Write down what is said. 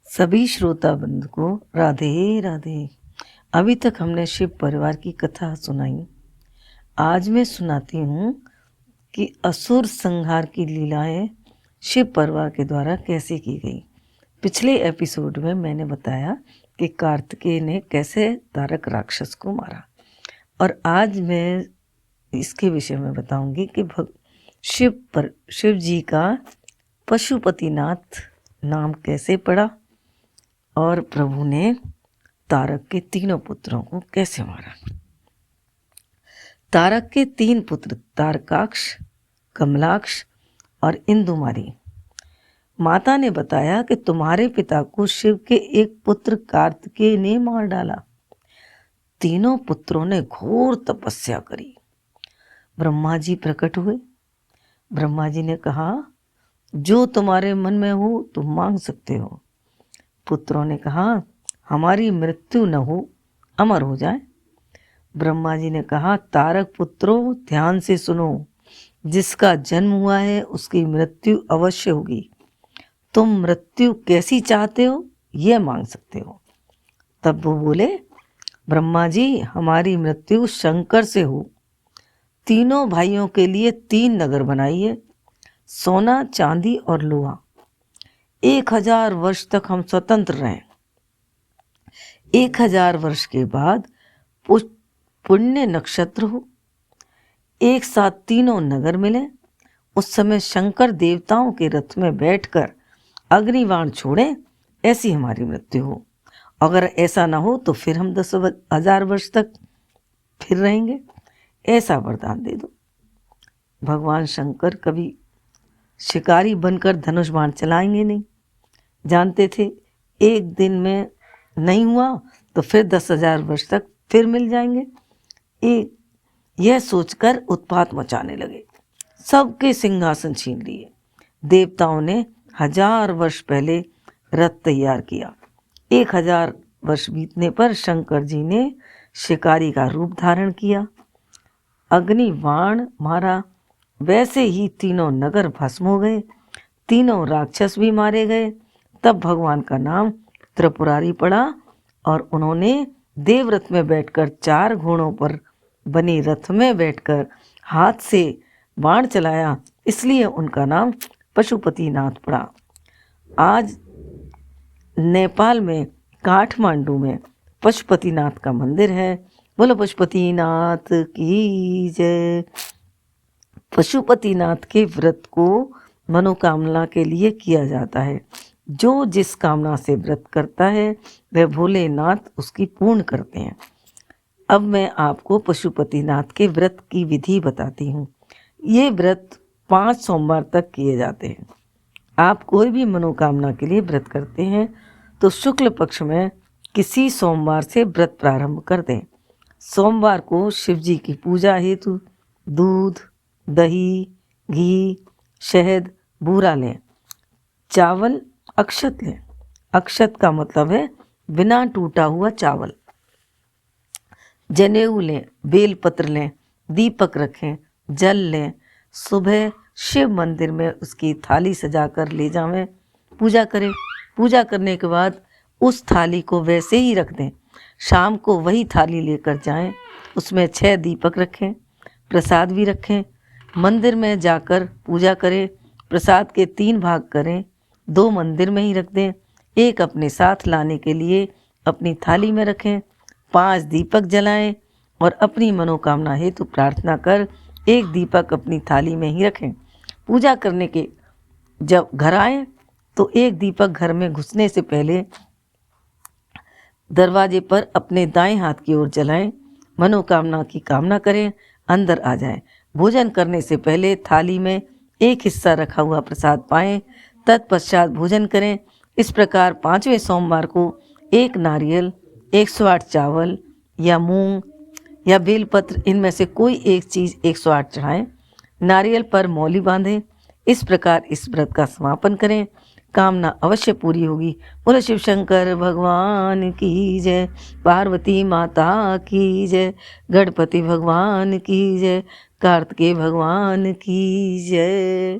सभी श्रोता बंधु को राधे राधे। अभी तक हमने शिव परिवार की कथा सुनाई। आज मैं सुनाती हूँ कि असुर संहार की लीलाएं शिव परिवार के द्वारा कैसे की गई। पिछले एपिसोड में मैंने बताया कि कार्तिकेय ने कैसे तारक राक्षस को मारा, और आज मैं इसके विषय में बताऊंगी कि शिव जी का पशुपतिनाथ नाम कैसे पड़ा और प्रभु ने तारक के तीनों पुत्रों को कैसे मारा। तारक के 3 पुत्र तारकाक्ष, कमलाक्ष और इंदुमारी। माता ने बताया कि तुम्हारे पिता को शिव के एक पुत्र कार्तिकेय ने मार डाला। तीनों पुत्रों ने घोर तपस्या करी। ब्रह्मा जी प्रकट हुए। ब्रह्मा जी ने कहा, जो तुम्हारे मन में हो तुम मांग सकते हो। पुत्रों ने कहा, हमारी मृत्यु न हो, अमर हो जाए। ब्रह्मा जी ने कहा, तारक पुत्रों ध्यान से सुनो, जिसका जन्म हुआ है उसकी मृत्यु अवश्य होगी। तुम मृत्यु कैसी चाहते हो यह मांग सकते हो। तब वो बोले, ब्रह्मा जी हमारी मृत्यु शंकर से हो। तीनों भाइयों के लिए 3 नगर बनाइए, सोना, चांदी और लोहा। 1000 वर्ष तक हम स्वतंत्र रहें। 1000 वर्ष के बाद पुण्य नक्षत्र हो, एक साथ तीनों नगर मिले। उस समय शंकर देवताओं के रथ में बैठकर अग्निबाण छोड़े, ऐसी हमारी मृत्यु हो। अगर ऐसा ना हो तो फिर हम 10,000 वर्ष तक फिर रहेंगे, ऐसा वरदान दे दो। भगवान शंकर कभी शिकारी बनकर धनुष बाण चलाएंगे नहीं। जानते थे एक दिन में नहीं हुआ तो फिर 10,000 वर्ष तक फिर मिल जाएंगे। यह सोचकर उत्पात मचाने लगे। सबके सिंहासन छीन लिए। देवताओं ने 1000 वर्ष पहले रथ तैयार किया। 1000 वर्ष बीतने पर शंकर जी ने शिकारी का रूप धारण किया, अग्नि बाण मारा। वैसे ही तीनों नगर भस्म हो गए, तीनों राक्षस भी मारे गए। तब भगवान का नाम त्रिपुरारी पड़ा और उन्होंने देवरथ में बैठकर 4 घोड़ों पर बनी रथ में बैठकर हाथ से बाण चलाया, इसलिए उनका नाम पशुपतिनाथ पड़ा। आज नेपाल में काठमांडू में पशुपतिनाथ का मंदिर है। बोलो पशुपतिनाथ की जय। पशुपतिनाथ के व्रत को मनोकामना के लिए किया जाता है। जो जिस कामना से व्रत करता है वह भोलेनाथ उसकी पूर्ण करते हैं। अब मैं आपको पशुपतिनाथ के व्रत की विधि बताती हूँ। ये व्रत 5 सोमवार तक किए जाते हैं। आप कोई भी मनोकामना के लिए व्रत करते हैं तो शुक्ल पक्ष में किसी सोमवार से व्रत प्रारंभ कर दें। सोमवार को शिव जी की पूजा हेतु दूध, दही, घी, शहद, बूरा लें। चावल, अक्षत लें। अक्षत का मतलब है बिना टूटा हुआ चावल। जनेऊ लें, बेलपत्र लें, दीपक रखें, जल लें। सुबह शिव मंदिर में उसकी थाली सजाकर ले जावें, पूजा करें। पूजा करने के बाद उस थाली को वैसे ही रख दें। शाम को वही थाली लेकर जाएं, उसमें 6 दीपक रखें, प्रसाद भी रखें। मंदिर में जाकर पूजा करें। प्रसाद के 3 भाग करें, 2 मंदिर में ही रख दें, एक अपने साथ लाने के लिए अपनी थाली में रखें। 5 दीपक जलाएं और अपनी मनोकामना हेतु प्रार्थना कर 1 दीपक अपनी थाली में ही रखें। पूजा करने के जब घर आएं तो 1 दीपक घर में घुसने से पहले दरवाजे पर अपने दाएं हाथ की ओर जलाएं। मनोकामना की कामना करें, अंदर आ जाएं। भोजन करने से पहले थाली में 1 हिस्सा रखा हुआ प्रसाद पाएं, तत्पश्चात भोजन करें। इस प्रकार 5वें सोमवार को 1 नारियल, 108 चावल या मूंग या बेलपत्र, इनमें से कोई एक चीज़ 108 चढ़ाएं। नारियल पर मौली बांधें। इस प्रकार इस व्रत का समापन करें। कामना अवश्य पूरी होगी। बोलो शिव शंकर भगवान की जय, पार्वती माता की जय, गणपति भगवान की जय, कार्तिकेय भगवान की जय।